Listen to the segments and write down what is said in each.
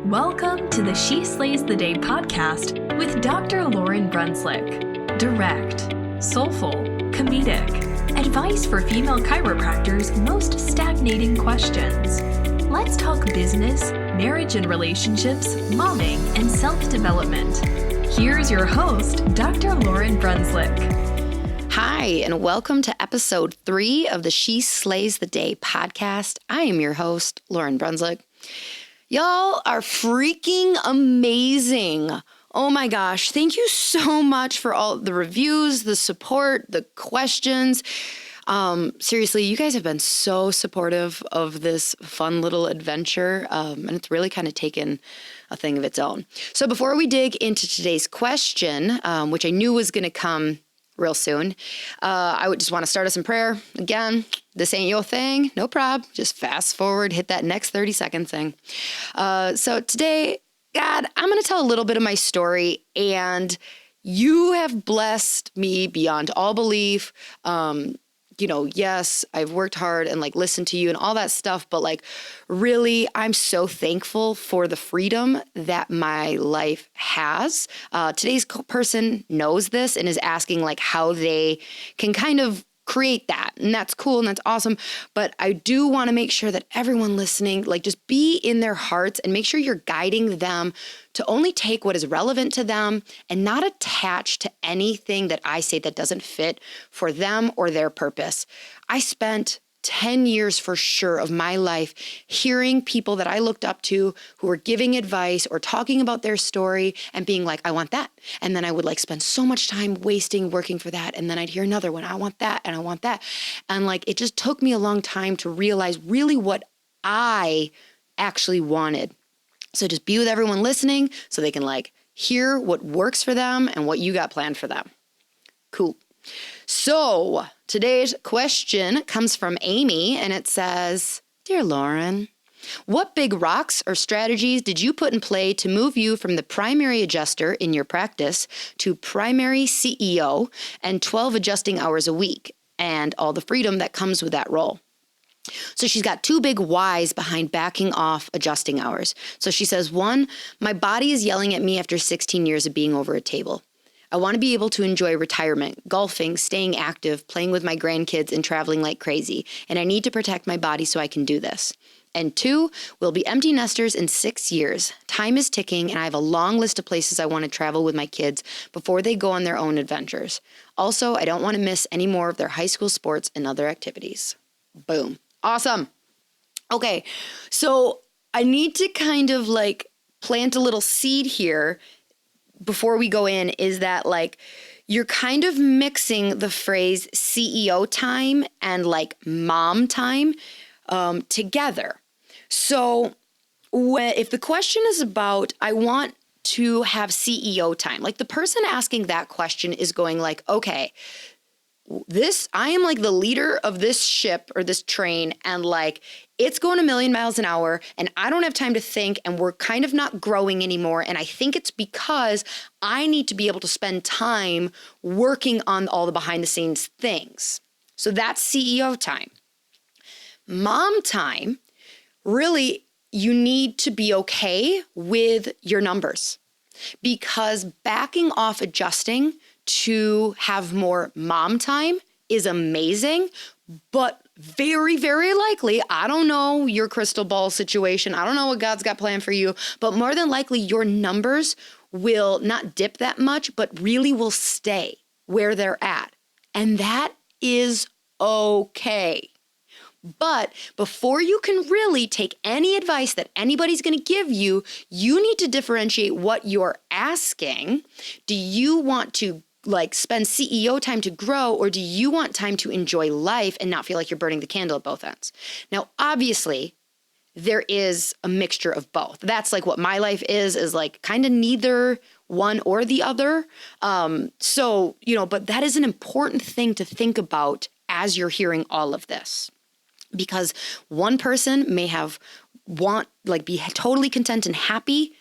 Welcome to the She Slays the Day podcast with Dr. Lauryn Brunslick. Direct, soulful, comedic, advice for female chiropractors' most stagnating questions. Let's talk business, marriage and relationships, momming, and self-development. Here's your host, Dr. Lauryn Brunslick. Hi, and welcome to episode 3 of the She Slays the Day podcast. I am your host, Lauryn Brunslick. Y'all are freaking amazing. Oh my gosh. Thank you so much for all the reviews, the support, the questions. Seriously, you guys have been so supportive of this fun little adventure, and it's really kind of taken a thing of its own. So before we dig into today's question, which I knew was going to come real soon, I would just want to start us in prayer. Again, this ain't your thing, no prob. Just fast forward, hit that next 30 second thing. So today, God, I'm going to tell a little bit of my story, and you have blessed me beyond all belief. Yes, I've worked hard and listened to you and all that stuff, but really, I'm so thankful for the freedom that my life has. Today's person knows this and is asking how they can kind of create that. And that's cool and that's awesome. But I do want to make sure that everyone listening, just be in their hearts and make sure you're guiding them to only take what is relevant to them and not attach to anything that I say that doesn't fit for them or their purpose. I spent 10 years for sure of my life hearing people that I looked up to who were giving advice or talking about their story and being like, I want that. And then I would spend so much time wasting working for that. And then I'd hear another one, I want that and I want that. And it just took me a long time to realize really what I actually wanted. So just be with everyone listening so they can hear what works for them and what you got planned for them. Cool. So today's question comes from Amy, and it says, Dear Lauryn, what big rocks or strategies did you put in play to move you from the primary adjuster in your practice to primary CEO and 12 adjusting hours a week and all the freedom that comes with that role? So she's got 2 big whys behind backing off adjusting hours. So she says, 1, my body is yelling at me after 16 years of being over a table. I want to be able to enjoy retirement, golfing, staying active, playing with my grandkids, and traveling like crazy. And I need to protect my body so I can do this. And 2, we'll be empty nesters in 6 years. Time is ticking, and I have a long list of places I want to travel with my kids before they go on their own adventures. Also, I don't want to miss any more of their high school sports and other activities. Boom. Awesome. Okay, so I need to kind of plant a little seed here before we go in, is that you're kind of mixing the phrase CEO time and mom time together. So if the question is about, I want to have CEO time, the person asking that question is going okay, I am the leader of this ship or this train, and it's going a million miles an hour and I don't have time to think, and we're kind of not growing anymore. And I think it's because I need to be able to spend time working on all the behind the scenes things. So that's CEO time. Mom time, really, you need to be okay with your numbers, because backing off adjusting to have more mom time is amazing, but very, very likely, I don't know your crystal ball situation, I don't know what God's got planned for you, but more than likely your numbers will not dip that much, but really will stay where they're at. And that is okay. But before you can really take any advice that anybody's going to give you, you need to differentiate what you're asking. Do you want to spend CEO time to grow, or do you want time to enjoy life and not feel like you're burning the candle at both ends? Now, obviously, there is a mixture of both. That's what my life is kind of neither one or the other. But that is an important thing to think about as you're hearing all of this. Because one person may be totally content and happy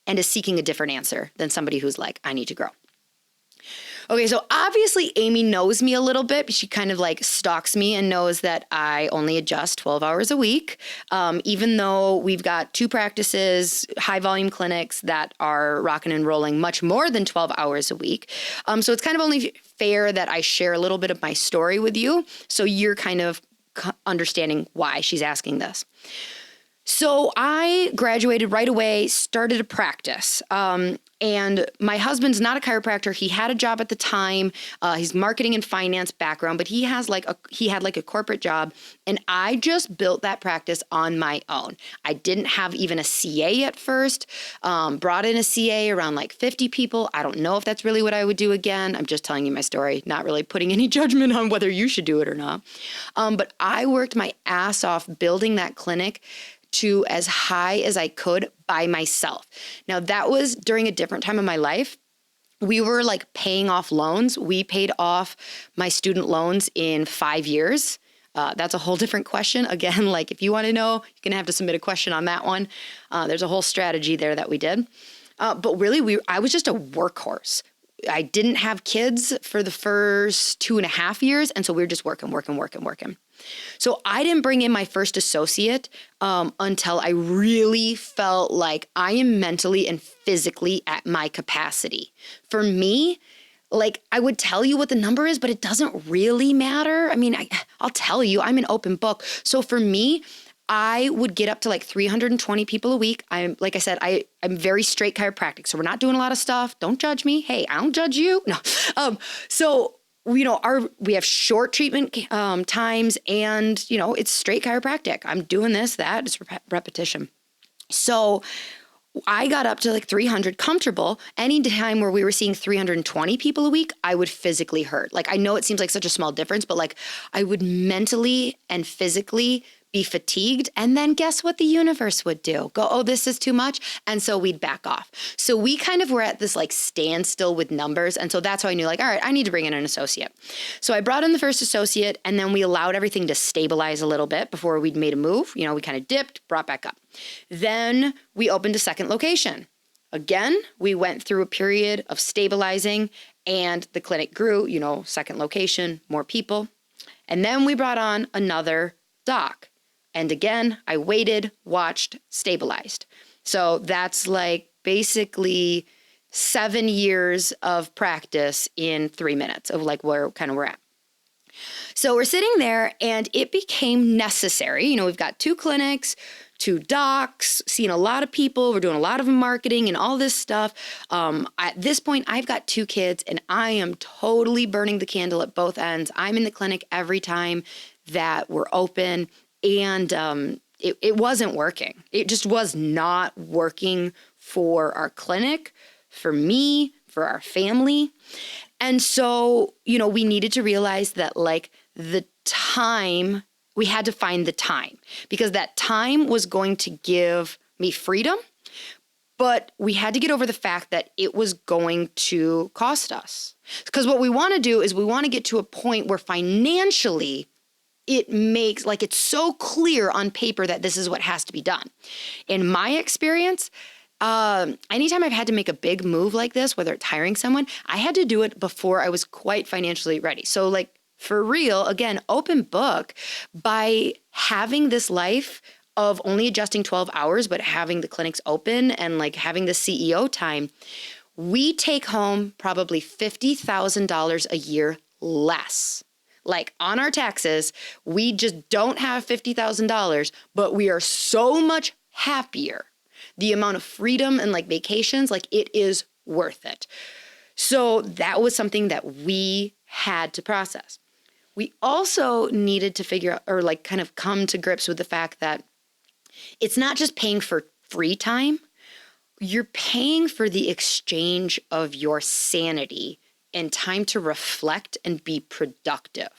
and is seeking a different answer than somebody who's I need to grow. Okay, so obviously Amy knows me a little bit. She kind of like stalks me and knows that I only adjust 12 hours a week, even though we've got 2 practices, high volume clinics that are rocking and rolling much more than 12 hours a week. So it's kind of only fair that I share a little bit of my story with you, so you're kind of understanding why she's asking this. So I graduated right away, started a practice. And my husband's not a chiropractor. He had a job at the time. He's marketing and finance background, but he had like a corporate job. And I just built that practice on my own. I didn't have even a CA at first. Brought in a CA around like 50 people. I don't know if that's really what I would do again. I'm just telling you my story, not really putting any judgment on whether you should do it or not. But I worked my ass off building that clinic to as high as I could by myself. Now, that was during a different time of my life. We were like paying off loans. We paid off my student loans in 5 years. That's a whole different question. Again, like if you want to know, you're going to have to submit a question on that one. There's a whole strategy there that we did. But really, I was just a workhorse. I didn't have kids for the first 2.5 years. And so we were just working. So I didn't bring in my first associate until I really felt like I am mentally and physically at my capacity. For me, like I would tell you what the number is, but it doesn't really matter. I mean, I'll tell you, I'm an open book. So for me, I would get up to like 320 people a week. Like I said, I'm very straight chiropractic. So we're not doing a lot of stuff. Don't judge me. Hey, I don't judge you. No. So we have short treatment times, and it's straight chiropractic. I'm doing this, that, it's repetition. So I got up to like 300 comfortable. Any time where we were seeing 320 people a week, I would physically hurt. Like, I know it seems like such a small difference, but like I would mentally and physically be fatigued. And then guess what the universe would do? Go, oh, this is too much. And so we'd back off. So we kind of were at this like standstill with numbers. And so that's how I knew like, all right, I need to bring in an associate. So I brought in the first associate, and then we allowed everything to stabilize a little bit before we'd made a move. We kind of dipped, brought back up. Then we opened a second location. Again, we went through a period of stabilizing, and the clinic grew, second location, more people. And then we brought on another doc. And again, I waited, watched, stabilized. So that's like basically 7 years of practice in 3 minutes of like where we're at. So we're sitting there, and it became necessary. We've got 2 clinics, 2 docs, seeing a lot of people. We're doing a lot of marketing and all this stuff. At this point, I've got 2 kids, and I am totally burning the candle at both ends. I'm in the clinic every time that we're open. And it wasn't working. It just was not working for our clinic, for me, for our family. And so, we needed to realize that like the time, we had to find the time, because that time was going to give me freedom, but we had to get over the fact that it was going to cost us. Because what we want to do is we want to get to a point where financially it makes like it's so clear on paper that this is what has to be done. In my experience, anytime I've had to make a big move like this, whether it's hiring someone, I had to do it before I was quite financially ready. So like for real, again, open book, by having this life of only adjusting 12 hours, but having the clinics open and like having the CEO time, we take home probably $50,000 a year less. Like on our taxes, we just don't have $50,000, but we are so much happier. The amount of freedom and like vacations, like it is worth it. So that was something that we had to process. We also needed to figure out, or like kind of come to grips with the fact that it's not just paying for free time. You're paying for the exchange of your sanity and time to reflect and be productive.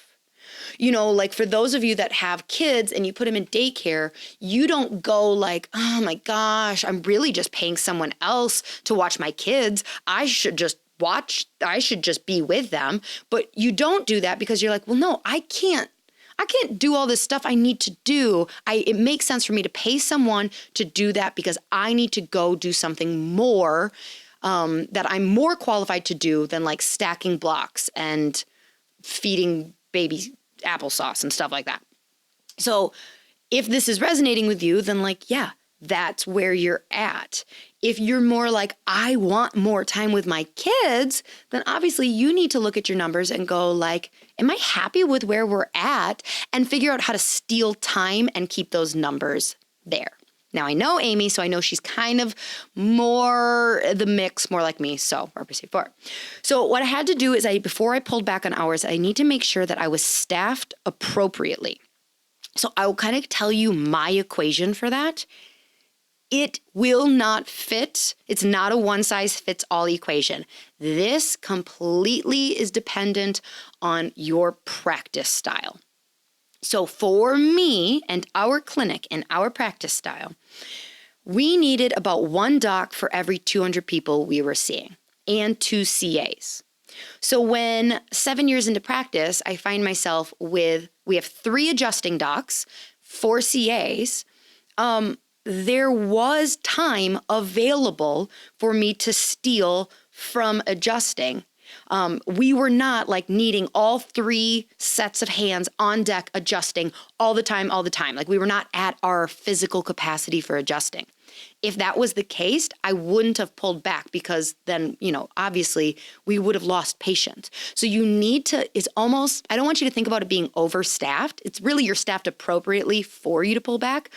Like for those of you that have kids and you put them in daycare, you don't go like, oh my gosh, I'm really just paying someone else to watch my kids. I should just be with them. But you don't do that because you're like, well, no, I can't do all this stuff I need to do. It makes sense for me to pay someone to do that because I need to go do something more that I'm more qualified to do than like stacking blocks and feeding baby applesauce and stuff like that. So if this is resonating with you, then like, yeah, that's where you're at. If you're more like, I want more time with my kids, then obviously you need to look at your numbers and go like, am I happy with where we're at? And figure out how to steal time and keep those numbers there. Now I know Amy, so I know she's kind of more the mix, more like me. So RPC4. So what I had to do is before I pulled back on hours, I need to make sure that I was staffed appropriately. So I will kind of tell you my equation for that. It will not fit. It's not a one size fits all equation. This completely is dependent on your practice style. So for me and our clinic and our practice style, we needed about 1 doc for every 200 people we were seeing and 2 CAs. So when 7 years into practice, I find myself we have 3 adjusting docs, 4 CAs. There was time available for me to steal from adjusting. We were not like needing all 3 sets of hands on deck adjusting all the time. Like we were not at our physical capacity for adjusting. If that was the case, I wouldn't have pulled back because then, obviously we would have lost patients. So you need to, I don't want you to think about it being overstaffed. It's really you're staffed appropriately for you to pull back.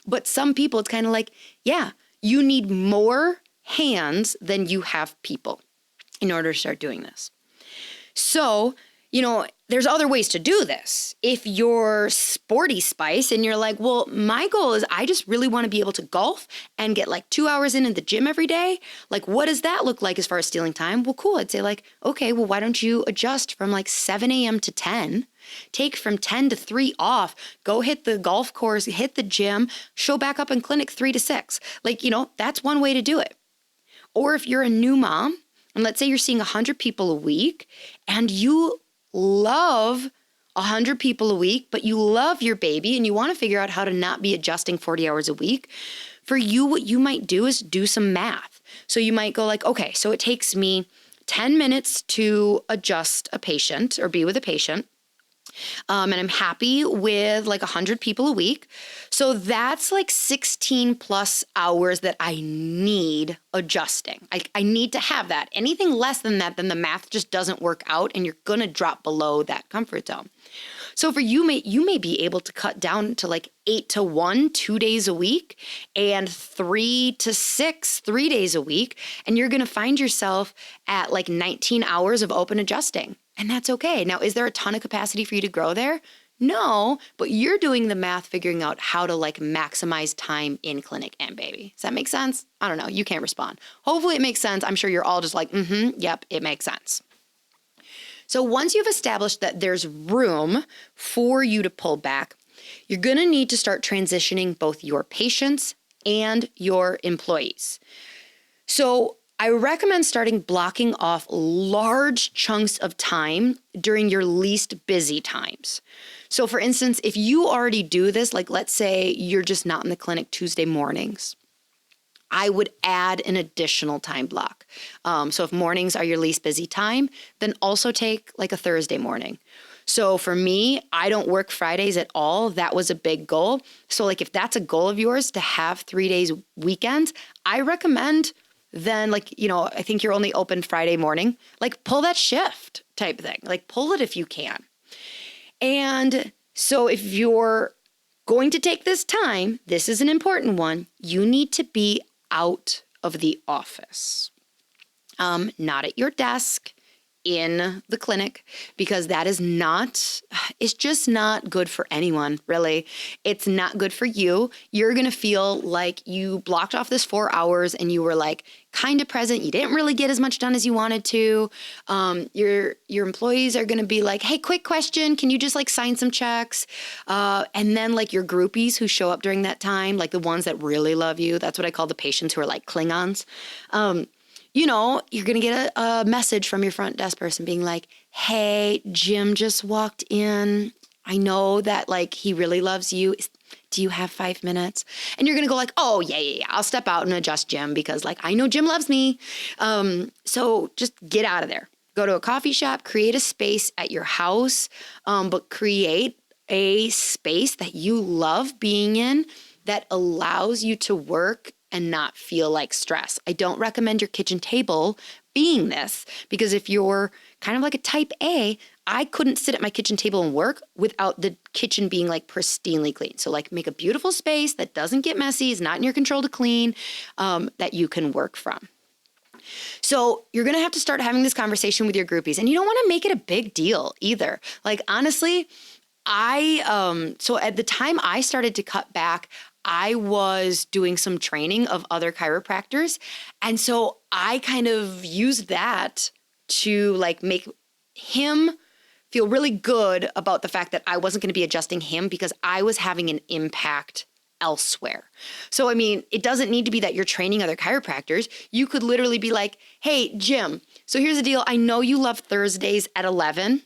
But some people, it's kind of like, yeah, you need more hands than you have people in order to start doing this. So, there's other ways to do this. If you're sporty spice and you're like, well, my goal is I just really want to be able to golf and get like 2 hours in the gym every day. Like, what does that look like as far as stealing time? Well, cool. I'd say like, okay, well, why don't you adjust from like 7 a.m. to 10? Take from 10 to 3 off, go hit the golf course, hit the gym, show back up in clinic 3 to 6. Like, that's one way to do it. Or if you're a new mom, and let's say you're seeing 100 people a week and you love 100 people a week, but you love your baby and you want to figure out how to not be adjusting 40 hours a week. For you, what you might do is do some math. So you might go like, okay, so it takes me 10 minutes to adjust a patient or be with a patient. And I'm happy with like 100 people a week. So that's like 16 plus hours that I need adjusting. I need to have that. Anything less than that, then the math just doesn't work out and you're going to drop below that comfort zone. So for you may be able to cut down to like 8 to 1, 2 days a week and 3 to 6, 3 days a week. And you're going to find yourself at like 19 hours of open adjusting. And that's okay. Now, is there a ton of capacity for you to grow there? No, but you're doing the math, figuring out how to like maximize time in clinic and baby. Does that make sense? I don't know. You can't respond. Hopefully it makes sense. I'm sure you're all just like, yep, it makes sense. So once you've established that there's room for you to pull back, you're going to need to start transitioning both your patients and your employees. So I recommend starting blocking off large chunks of time during your least busy times. So for instance, if you already do this, like let's say you're just not in the clinic Tuesday mornings, I would add an additional time block. So if mornings are your least busy time, then also take like a Thursday morning. So for me, I don't work Fridays at all. That was a big goal. So like if that's a goal of yours to have 3 days weekends, I recommend then like, I think you're only open Friday morning, like pull that shift type thing, like pull it if you can. And so if you're going to take this time, this is an important one, you need to be out of the office, not at your desk in the clinic, because that is it's just not good for anyone, really. It's not good for you. You're going to feel like you blocked off this 4 hours and you were like kind of present. You didn't really get as much done as you wanted to. Your employees are going to be like, hey, quick question. Can you just like sign some checks? And then like your groupies who show up during that time, like the ones that really love you. That's what I call the patients who are like Klingons. You're going to get a message from your front desk person being like, hey, Jim just walked in. I know that like he really loves you. Do you have 5 minutes? And you're going to go like, oh, yeah. I'll step out and adjust Jim because like, I know Jim loves me. So just get out of there. Go to a coffee shop, create a space at your house, but create a space that you love being in that allows you to work and not feel like stress. I don't recommend your kitchen table being this because if you're kind of like a type A, I couldn't sit at my kitchen table and work without the kitchen being like pristinely clean. So like make a beautiful space that doesn't get messy, is not in your control to clean, that you can work from. So you're going to have to start having this conversation with your groupies, and you don't want to make it a big deal either. Like honestly, so at the time I started to cut back, I was doing some training of other chiropractors. And so I kind of used that to like make him feel really good about the fact that I wasn't going to be adjusting him because I was having an impact elsewhere. So, I mean, it doesn't need to be that you're training other chiropractors. You could literally be like, hey, Jim, so here's the deal. I know you love Thursdays at 11.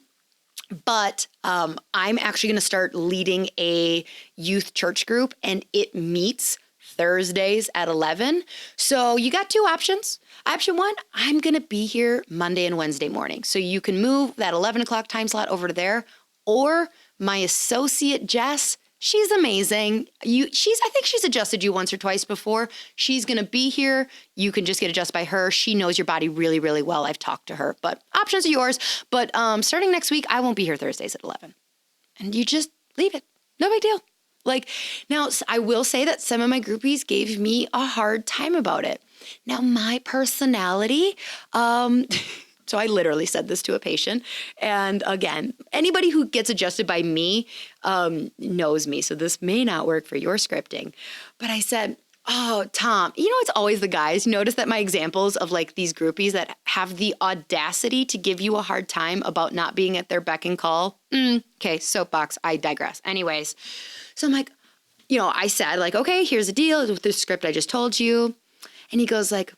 But I'm actually going to start leading a youth church group, and it meets Thursdays at 11. So you got 2 options. Option 1, I'm going to be here Monday and Wednesday morning. So you can move that 11 o'clock time slot over to there. Or my associate, Jess, she's amazing. I think she's adjusted you once or twice before. She's going to be here. You can just get adjusted by her. She knows your body really, really well. I've talked to her, but options are yours. But starting next week, I won't be here Thursdays at 11. And you just leave it. No big deal. Like now, I will say that some of my groupies gave me a hard time about it. Now, my personality, so I literally said this to a patient. And again, anybody who gets adjusted by me knows me. So this may not work for your scripting. But I said, oh, Tom, it's always the guys. Notice that my examples of like these groupies that have the audacity to give you a hard time about not being at their beck and call. Okay, soapbox, I digress. Anyways, so I'm like, I said like, okay, here's the deal with the script I just told you. And he goes like,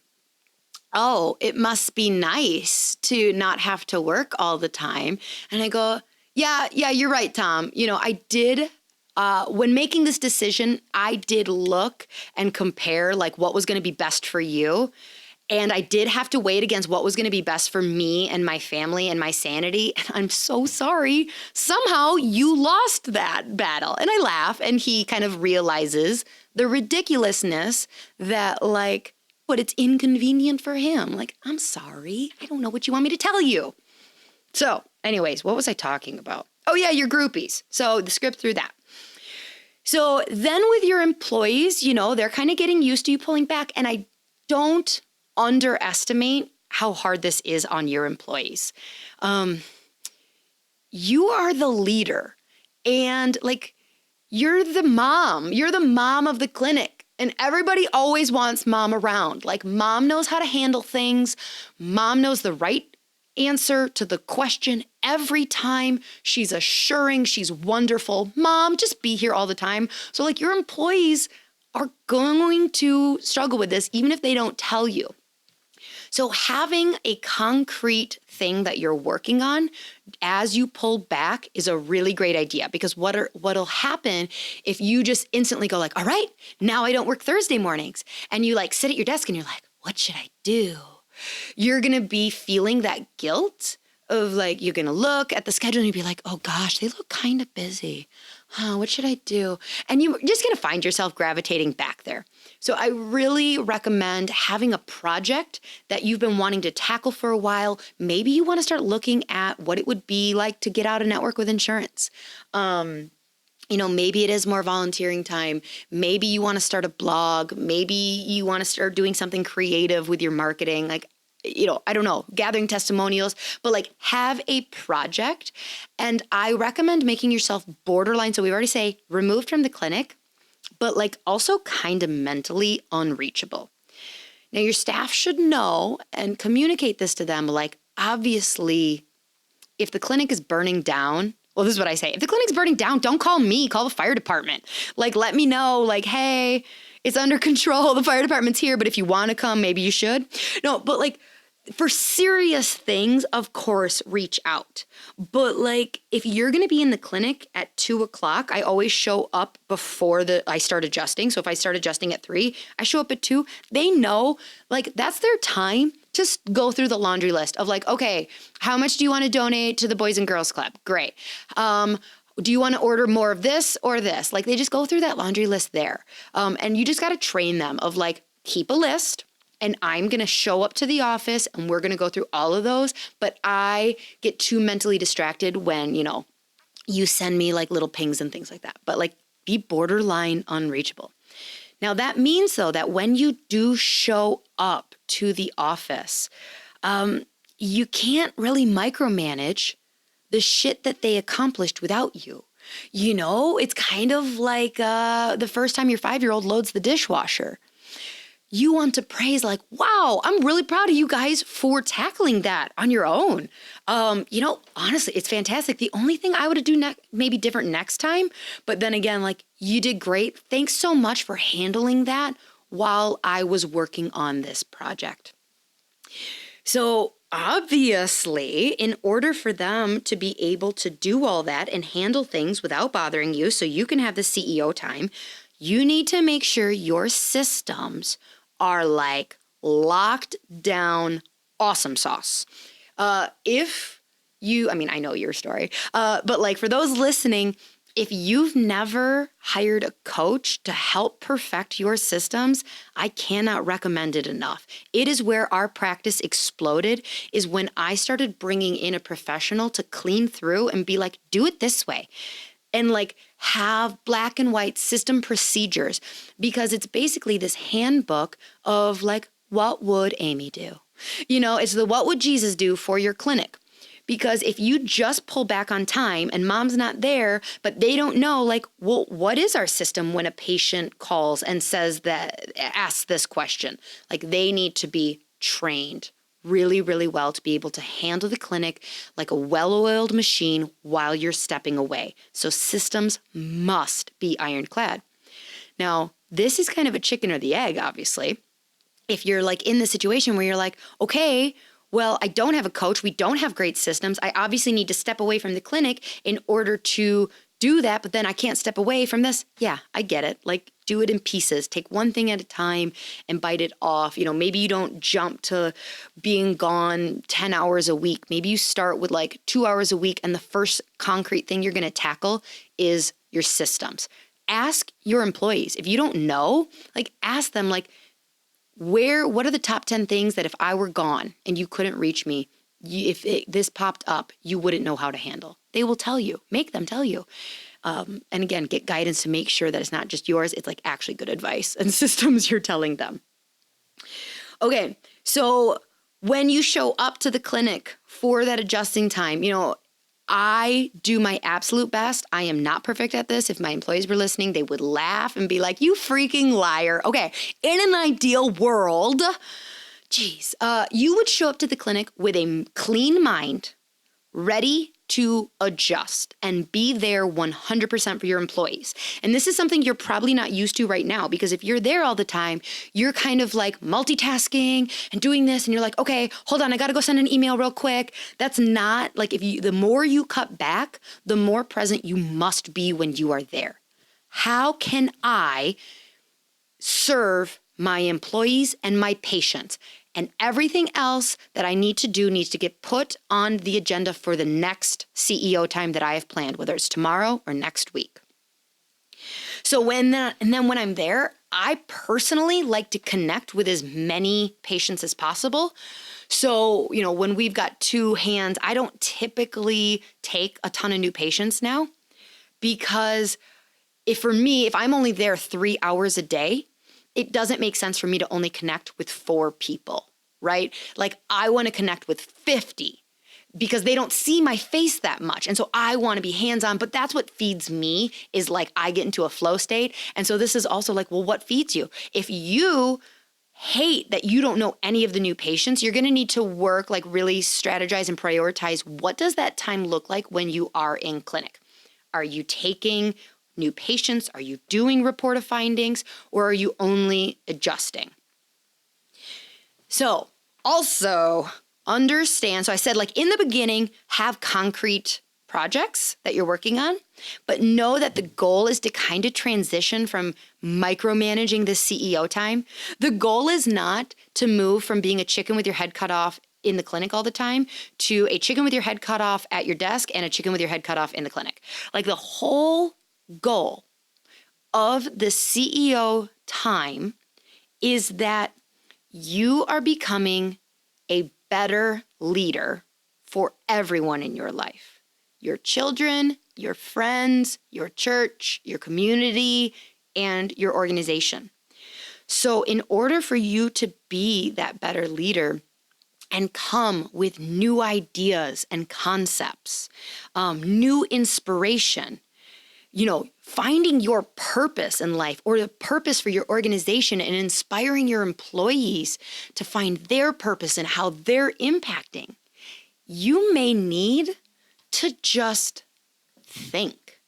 oh, it must be nice to not have to work all the time. And I go, yeah, you're right, Tom. I did, when making this decision, I did look and compare like what was going to be best for you. And I did have to weigh it against what was going to be best for me and my family and my sanity. And I'm so sorry. Somehow you lost that battle. And I laugh, and he kind of realizes the ridiculousness that like, but it's inconvenient for him. Like, I'm sorry. I don't know what you want me to tell you. So anyways, what was I talking about? Oh yeah, your groupies. So the script through that. So then with your employees, they're kind of getting used to you pulling back. And I don't underestimate how hard this is on your employees. You are the leader, and like, you're the mom of the clinic. And everybody always wants mom around. Like, mom knows how to handle things. Mom knows the right answer to the question every time. She's assuring, she's wonderful. Mom, just be here all the time. So like, your employees are going to struggle with this, even if they don't tell you. So having a concrete thing that you're working on as you pull back is a really great idea, because what'll happen if you just instantly go like, all right, now I don't work Thursday mornings, and you like sit at your desk and you're like, what should I do? You're going to be feeling that guilt of like, you're going to look at the schedule and you'll be like, oh gosh, they look kind of busy. What should I do? And you're just going to find yourself gravitating back there. So I really recommend having a project that you've been wanting to tackle for a while. Maybe you want to start looking at what it would be like to get out of network with insurance. Maybe it is more volunteering time. Maybe you want to start a blog. Maybe you want to start doing something creative with your marketing. Like, I don't know, gathering testimonials, but like, have a project. And I recommend making yourself borderline. So we already say removed from the clinic, but like also kind of mentally unreachable. Now your staff should know and communicate this to them. Like, obviously, if the clinic is burning down, well, this is what I say. If the clinic's burning down, don't call me, call the fire department. Like, let me know, like, hey, it's under control. The fire department's here, but if you want to come, maybe you should. No, but like, For serious things, of course, reach out. But like, if you're going to be in the clinic at 2:00, I always show up before I start adjusting. So if I start adjusting at 3, I show up at 2. They know, like, that's their time to go through the laundry list of like, okay, how much do you want to donate to the Boys and Girls Club? Great. Do you want to order more of this or this? Like, they just go through that laundry list there. And you just got to train them of like, keep a list. And I'm going to show up to the office and we're going to go through all of those. But I get too mentally distracted when, you send me like little pings and things like that. But like, be borderline unreachable. Now that means though that when you do show up to the office, you can't really micromanage the shit that they accomplished without you. It's kind of like the first time your 5-year-old loads the dishwasher. You want to praise like, wow, I'm really proud of you guys for tackling that on your own. Honestly, it's fantastic. The only thing I would do maybe different next time, but then again, like, you did great. Thanks so much for handling that while I was working on this project. So obviously, in order for them to be able to do all that and handle things without bothering you so you can have the CEO time, you need to make sure your systems are like locked down awesome sauce. I know your story, but like for those listening, if you've never hired a coach to help perfect your systems, I cannot recommend it enough. It is where our practice exploded, is when I started bringing in a professional to clean through and be like, do it this way. And like have black and white system procedures, because it's basically this handbook of like, what would Amy do? It's the what would Jesus do for your clinic. Because if you just pull back on time and mom's not there, but they don't know, like, well, what is our system when a patient calls and asks this question? Like, they need to be trained really, really well to be able to handle the clinic like a well-oiled machine while you're stepping away. So systems must be ironclad. Now, this is kind of a chicken or the egg, obviously. If you're like in the situation where you're like, okay, well, I don't have a coach, we don't have great systems, I obviously need to step away from the clinic in order to do that, but then I can't step away from this. Yeah, I get it. Like, do it in pieces. Take one thing at a time and bite it off. Maybe you don't jump to being gone 10 hours a week. Maybe you start with like 2 hours a week, and the first concrete thing you're going to tackle is your systems. Ask your employees. If you don't know, like, ask them, like, what are the top 10 things that if I were gone and you couldn't reach me, this popped up, you wouldn't know how to handle? They will tell you. Make them tell you. And again, get guidance to make sure that it's not just yours. It's like actually good advice and systems you're telling them. Okay, so when you show up to the clinic for that adjusting time, I do my absolute best. I am not perfect at this. If my employees were listening, they would laugh and be like, you freaking liar. Okay, in an ideal world, you would show up to the clinic with a clean mind, ready to adjust and be there 100% for your employees. And this is something you're probably not used to right now, because if you're there all the time, you're kind of like multitasking and doing this, and you're like, okay, hold on, I got to go send an email real quick. That's not like, the more you cut back, the more present you must be when you are there. How can I serve my employees and my patients? And everything else that I need to do needs to get put on the agenda for the next CEO time that I have planned, whether it's tomorrow or next week. So when I'm there, I personally like to connect with as many patients as possible. So, when we've got 2 hands, I don't typically take a ton of new patients now, because if I'm only there 3 hours a day, it doesn't make sense for me to only connect with 4 people, right? Like, I want to connect with 50 because they don't see my face that much. And so I want to be hands-on, but that's what feeds me, is like I get into a flow state. And so this is also like, well, what feeds you? If you hate that you don't know any of the new patients, you're going to need to work, like really strategize and prioritize. What does that time look like when you are in clinic? Are you taking new patients? Are you doing report of findings, or are you only adjusting? So Also, understand, so I said like in the beginning, have concrete projects that you're working on, but know that the goal is to kind of transition from micromanaging the CEO time. The goal is not to move from being a chicken with your head cut off in the clinic all the time to a chicken with your head cut off at your desk and a chicken with your head cut off in the clinic. Like the whole goal of the CEO time is that you are becoming a better leader for everyone in your life. Your children, your friends, your church, your community, and your organization. So in order for you to be that better leader and come with new ideas and concepts, new inspiration, finding your purpose in life or the purpose for your organization and inspiring your employees to find their purpose and how they're impacting, you may need to just think.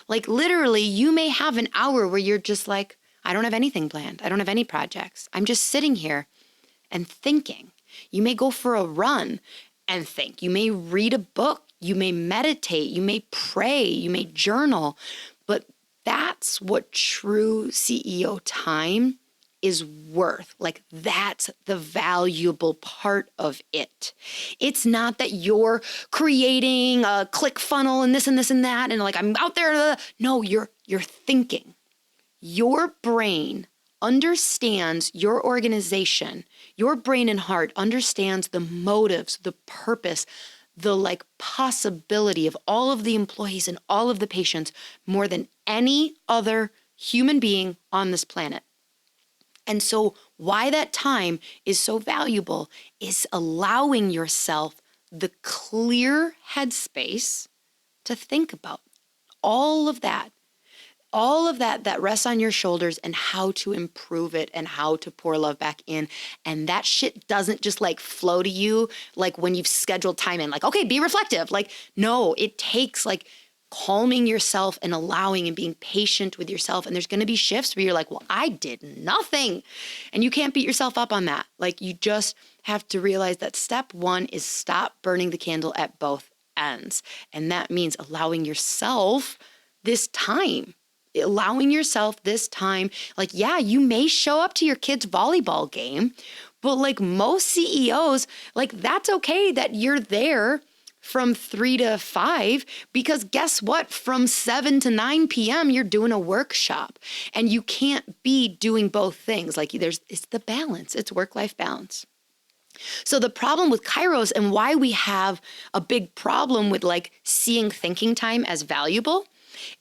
Like literally, you may have an hour where you're just like, I don't have anything planned. I don't have any projects. I'm just sitting here and thinking. You may go for a run and think. You may read a book. You may meditate. You may pray. You may journal. But that's what true CEO time is worth. Like that's the valuable part of it. It's not that you're creating a click funnel and this and this and that and like I'm out there. No, you're thinking. Your brain understands your organization. Your brain and heart understands the motives, the purpose, the like possibility of all of the employees and all of the patients more than any other human being on this planet. And so why that time is so valuable is allowing yourself the clear headspace to think about all of that rests on your shoulders and how to improve it and how to pour love back in. And that shit doesn't just like flow to you like when you've scheduled time in, like, okay, be reflective. Like, no, it takes like calming yourself and allowing and being patient with yourself. And there's going to be shifts where you're like, well, I did nothing. And you can't beat yourself up on that. Like you just have to realize that step one is stop burning the candle at both ends. And that means allowing yourself this time. Like, yeah, you may show up to your kid's volleyball game, but like most CEOs, like that's okay that you're there from 3 to 5, because guess what? From 7 to 9 p.m., you're doing a workshop and you can't be doing both things. Like it's the balance, it's work-life balance. So the problem with Kairos and why we have a big problem with like seeing thinking time as valuable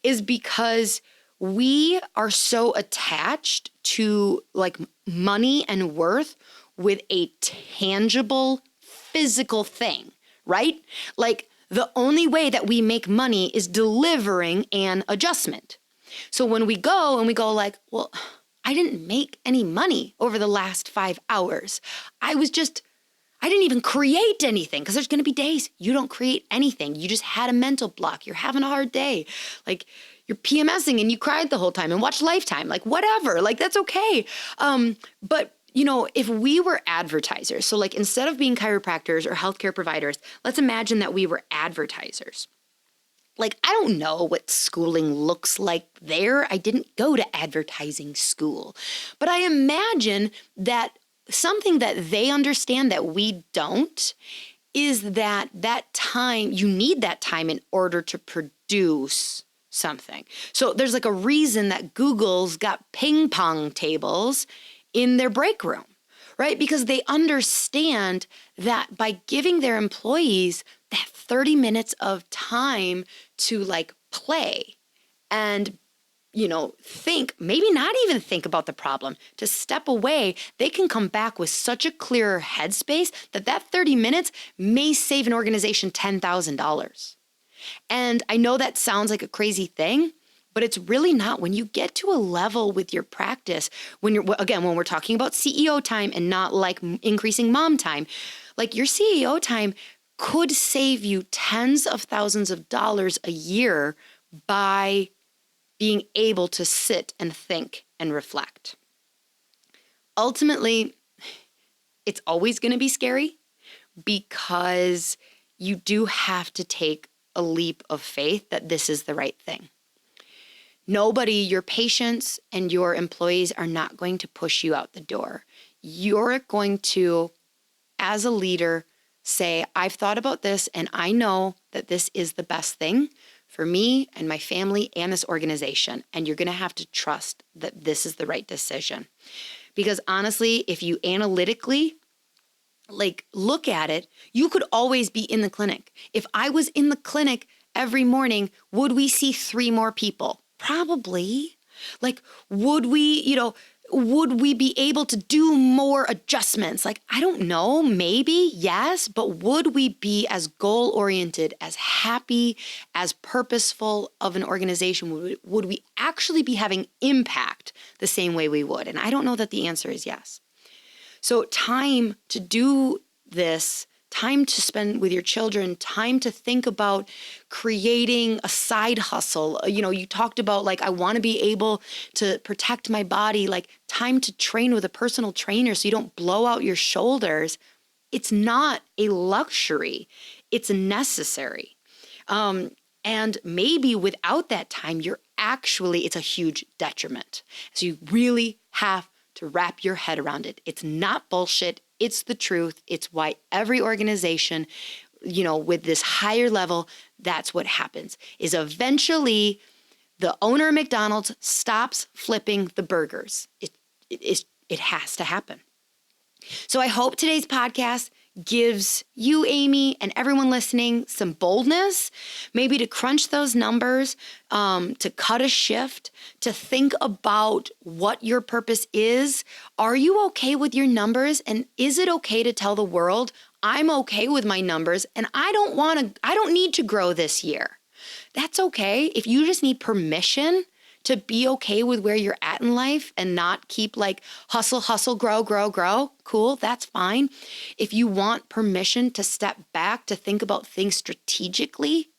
is because we are so attached to like money and worth with a tangible physical thing, right? Like the only way that we make money is delivering an adjustment. So when we go like, well, I didn't make any money over the last 5 hours. I didn't even create anything, because there's going to be days you don't create anything. You just had a mental block. You're having a hard day. Like you're PMSing and you cried the whole time and watched Lifetime, like whatever, like that's okay. But if we were advertisers, so like instead of being chiropractors or healthcare providers, let's imagine that we were advertisers. Like, I don't know what schooling looks like there. I didn't go to advertising school, but I imagine that something that they understand that we don't is that time, you need that time in order to produce something. So there's like a reason that Google's got ping pong tables in their break room, right? Because they understand that by giving their employees that 30 minutes of time to like play and think, maybe not even think about the problem, to step away, they can come back with such a clearer headspace that 30 minutes may save an organization $10,000. And I know that sounds like a crazy thing, but it's really not. When you get to a level with your practice, when we're talking about CEO time and not like increasing mom time, like your CEO time could save you tens of thousands of dollars a year by being able to sit and think and reflect. Ultimately, It's always going to be scary because you do have to take a leap of faith that this is the right thing. Nobody, your patients and your employees are not going to push you out the door. You're going to, as a leader, say, I've thought about this and I know that this is the best thing for me and my family and this organization. And you're going to have to trust that this is the right decision. Because honestly, if you analytically look at it, you could always be in the clinic. If I was in the clinic every morning, would we see 3 more people? Probably. Would we be able to do more adjustments? I don't know, maybe, yes, but would we be as goal-oriented, as happy, as purposeful of an organization? Would we actually be having impact the same way we would? And I don't know that the answer is yes. So time to do this, time to spend with your children, time to think about creating a side hustle. You talked about I want to be able to protect my body, time to train with a personal trainer so you don't blow out your shoulders. It's not a luxury. It's necessary. And maybe without that time, it's a huge detriment. So you really have to wrap your head around it. It's not bullshit. It's the truth. It's why every organization, with this higher level, that's what happens, is eventually the owner of McDonald's stops flipping the burgers. It has to happen. So I hope today's podcast gives you, Amy, and everyone listening some boldness, maybe to crunch those numbers, to cut a shift, to think about what your purpose is. Are you okay with your numbers? And is it okay to tell the world, I'm okay with my numbers and I don't need to grow this year? That's okay. If you just need permission to be okay with where you're at in life and not keep hustle, grow, cool, that's fine. If you want permission to step back, to think about things strategically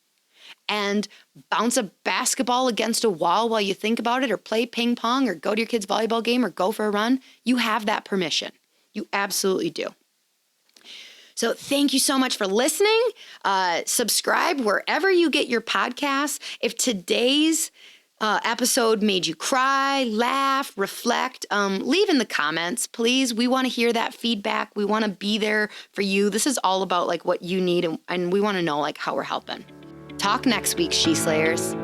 and bounce a basketball against a wall while you think about it, or play ping pong, or go to your kid's volleyball game, or go for a run, you have that permission. You absolutely do. So thank you so much for listening. Subscribe wherever you get your podcasts. If today's episode made you cry, laugh, reflect, leave in the comments, please. We want to hear that feedback. We want to be there for you. This is all about what you need, and we want to know how we're helping. Talk next week, She Slayers.